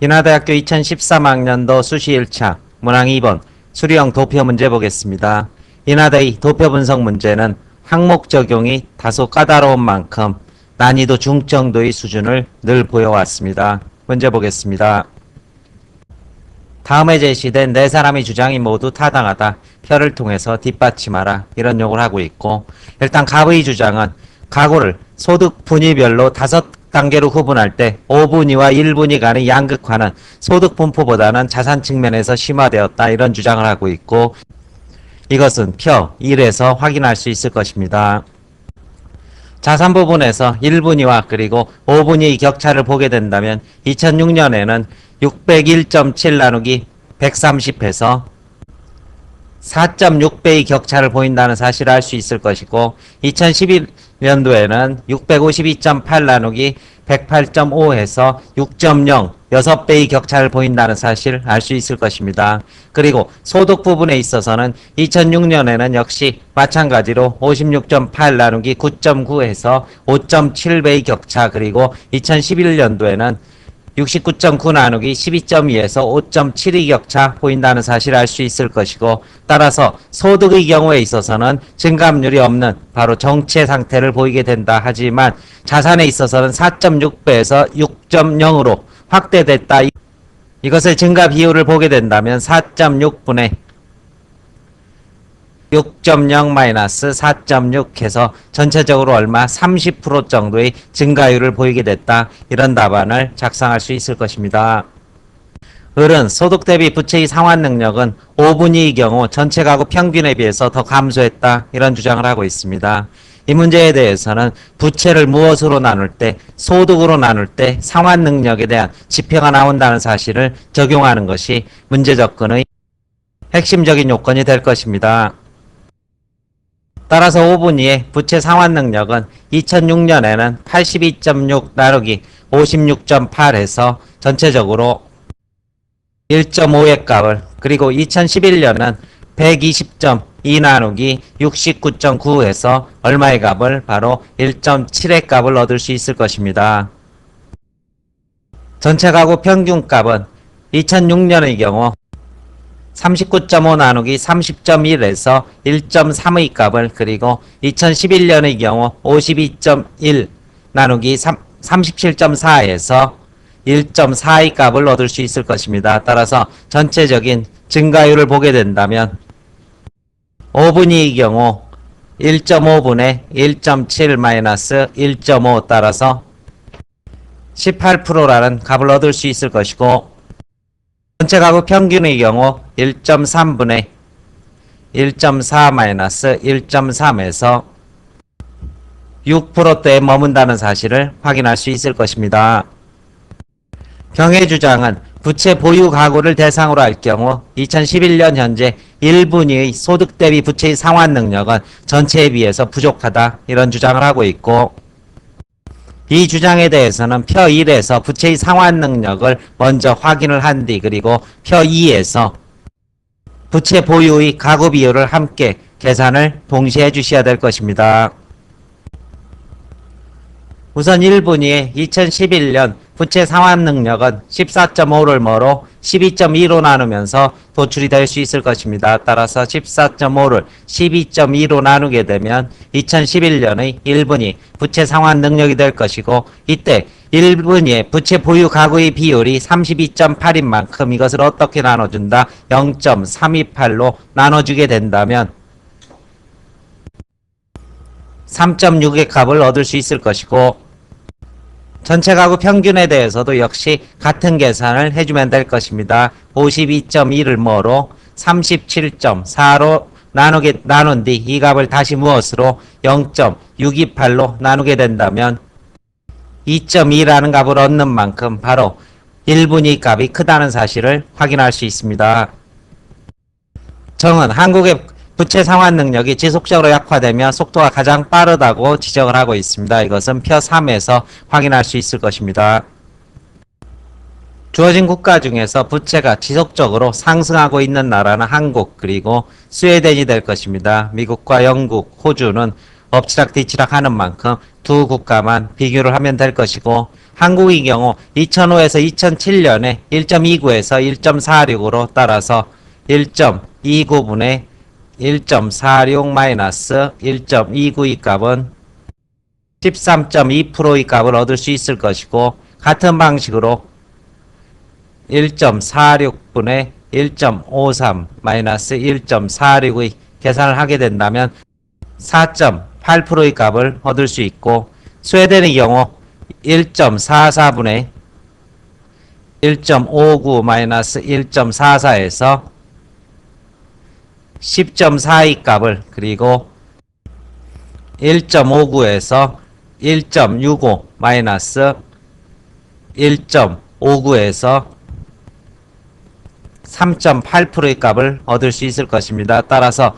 인하대학교 2013학년도 수시 1차 문항 2번 수리형 도표 문제 보겠습니다. 인하대의 도표 분석 문제는 항목 적용이 다소 까다로운 만큼 난이도 중정도의 수준을 늘 보여왔습니다. 문제 보겠습니다. 다음에 제시된 네 사람의 주장이 모두 타당하다. 표를 통해서 뒷받침하라. 이런 요구를 하고 있고, 일단 갑의 주장은 가구를 소득 분위별로 5단계로 구분할 때 5분위와 1분위 간의 양극화는 소득 분포보다는 자산 측면에서 심화되었다. 이런 주장을 하고 있고, 이것은 표 1에서 확인할 수 있을 것입니다. 자산 부분에서 1분위와 그리고 5분위의 격차를 보게 된다면 2006년에는 601.7 나누기 130해서 4.6배의 격차를 보인다는 사실을 알 수 있을 것이고, 2011년도에는 652.8 나누기 108.5해서 6.0, 6배의 격차를 보인다는 사실을 알 수 있을 것입니다. 그리고 소득 부분에 있어서는 2006년에는 역시 마찬가지로 56.8 나누기 9.9해서 5.7배의 격차, 그리고 2011년도에는 69.9 나누기 12.2에서 5.7의 격차 보인다는 사실을 알 수 있을 것이고, 따라서 소득의 경우에 있어서는 증감률이 없는 바로 정체 상태를 보이게 된다. 하지만 자산에 있어서는 4.6배에서 6.0으로 확대됐다. 이것을 증가 비율을 보게 된다면 4.6분의 6.0-4.6 해서 전체적으로 얼마 30% 정도의 증가율을 보이게 됐다. 이런 답안을 작성할 수 있을 것입니다. 을은 소득 대비 부채의 상환 능력은 5분위의 경우 전체 가구 평균에 비해서 더 감소했다. 이런 주장을 하고 있습니다. 이 문제에 대해서는 부채를 무엇으로 나눌 때, 소득으로 나눌 때 상환 능력에 대한 지표가 나온다는 사실을 적용하는 것이 문제 접근의 핵심적인 요건이 될 것입니다. 따라서 5분위의 부채 상환 능력은 2006년에는 82.6 나누기 56.8해서 전체적으로 1.5의 값을, 그리고 2011년은 120.2 나누기 69.9해서 얼마의 값을, 바로 1.7의 값을 얻을 수 있을 것입니다. 전체 가구 평균 값은 2006년의 경우 39.5 나누기 30.1에서 1.3의 값을, 그리고 2011년의 경우 52.1 나누기 37.4에서 1.4의 값을 얻을 수 있을 것입니다. 따라서 전체적인 증가율을 보게 된다면 5분위의 경우 1.5분의 1.7 1.5 따라서 18%라는 값을 얻을 수 있을 것이고, 전체 가구 평균의 경우 1.3분의 1.4 1.3에서 6%대에 머문다는 사실을 확인할 수 있을 것입니다. 경의 주장은 부채 보유 가구를 대상으로 할 경우 2011년 현재 1분위의 소득 대비 부채의 상환 능력은 전체에 비해서 부족하다. 이런 주장을 하고 있고, 이 주장에 대해서는 표 1에서 부채의 상환 능력을 먼저 확인을 한 뒤, 그리고 표 2에서 부채 보유의 가구 비율을 함께 계산을 동시에 해 주셔야 될 것입니다. 우선 1분위의 2011년 부채 상환 능력은 14.5를 뭐로 12.2로 나누면서 도출이 될 수 있을 것입니다. 따라서 14.5를 12.2로 나누게 되면 2011년의 1분위 부채 상환 능력이 될 것이고, 이때 1분위의 부채 보유 가구의 비율이 32.8인 만큼 이것을 어떻게 나눠준다? 0.328로 나눠주게 된다면 3.6의 값을 얻을 수 있을 것이고, 전체 가구 평균에 대해서도 역시 같은 계산을 해주면 될 것입니다. 52.1을 뭐로 37.4로 나눈 뒤 이 값을 다시 무엇으로 0.628로 나누게 된다면 2.2라는 값을 얻는 만큼 바로 1분위 값이 크다는 사실을 확인할 수 있습니다. 정은 한국의 부채 상환 능력이 지속적으로 약화되며 속도가 가장 빠르다고 지적을 하고 있습니다. 이것은 표 3에서 확인할 수 있을 것입니다. 주어진 국가 중에서 부채가 지속적으로 상승하고 있는 나라는 한국, 그리고 스웨덴이 될 것입니다. 미국과 영국, 호주는 엎치락뒤치락 하는 만큼 두 국가만 비교를 하면 될 것이고, 한국의 경우 2005에서 2007년에 1.29에서 1.46으로 따라서 1.29분의 1.46-1.29의 값은 13.2%의 값을 얻을 수 있을 것이고, 같은 방식으로 1.46분의 1.53-1.46의 계산을 하게 된다면 4.8%의 값을 얻을 수 있고, 스웨덴의 경우 1.44분의 1.59-1.44에서 10.4의 값을, 그리고 1.59에서 1.65 1.59에서 3.8%의 값을 얻을 수 있을 것입니다. 따라서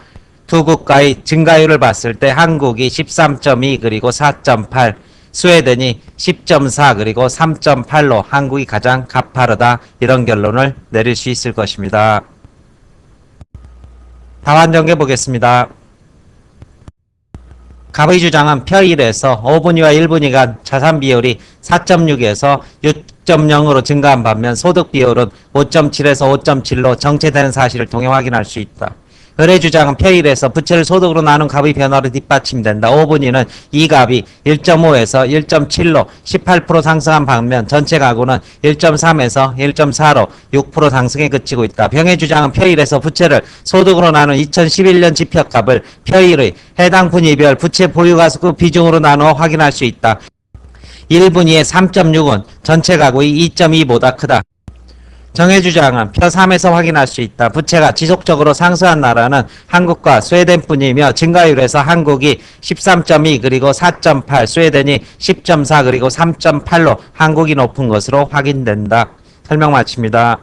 두 국가의 증가율을 봤을 때 한국이 13.2 그리고 4.8, 스웨덴이 10.4 그리고 3.8로 한국이 가장 가파르다, 이런 결론을 내릴 수 있을 것입니다. 답안 정리해 보겠습니다. 갑의 주장은 표 1에서 5분위와 1분위 간 자산 비율이 4.6에서 6.0으로 증가한 반면 소득 비율은 5.7에서 5.7로 정체되는 사실을 통해 확인할 수 있다. 을의 주장은 표 1에서 부채를 소득으로 나눈 값의 변화로 뒷받침된다. 5분위는 이 값이 1.5에서 1.7로 18% 상승한 반면 전체 가구는 1.3에서 1.4로 6% 상승에 그치고 있다. 병의 주장은 표 1에서 부채를 소득으로 나눈 2011년 지표값을 표 1의 해당 분위별 부채 보유가수 비중으로 나누어 확인할 수 있다. 1분위의 3.6은 전체 가구의 2.2보다 크다. 정의 주장은 표 3에서 확인할 수 있다. 부채가 지속적으로 상승한 나라는 한국과 스웨덴뿐이며 증가율에서 한국이 13.2 그리고 4.8, 스웨덴이 10.4 그리고 3.8로 한국이 높은 것으로 확인된다. 설명 마칩니다.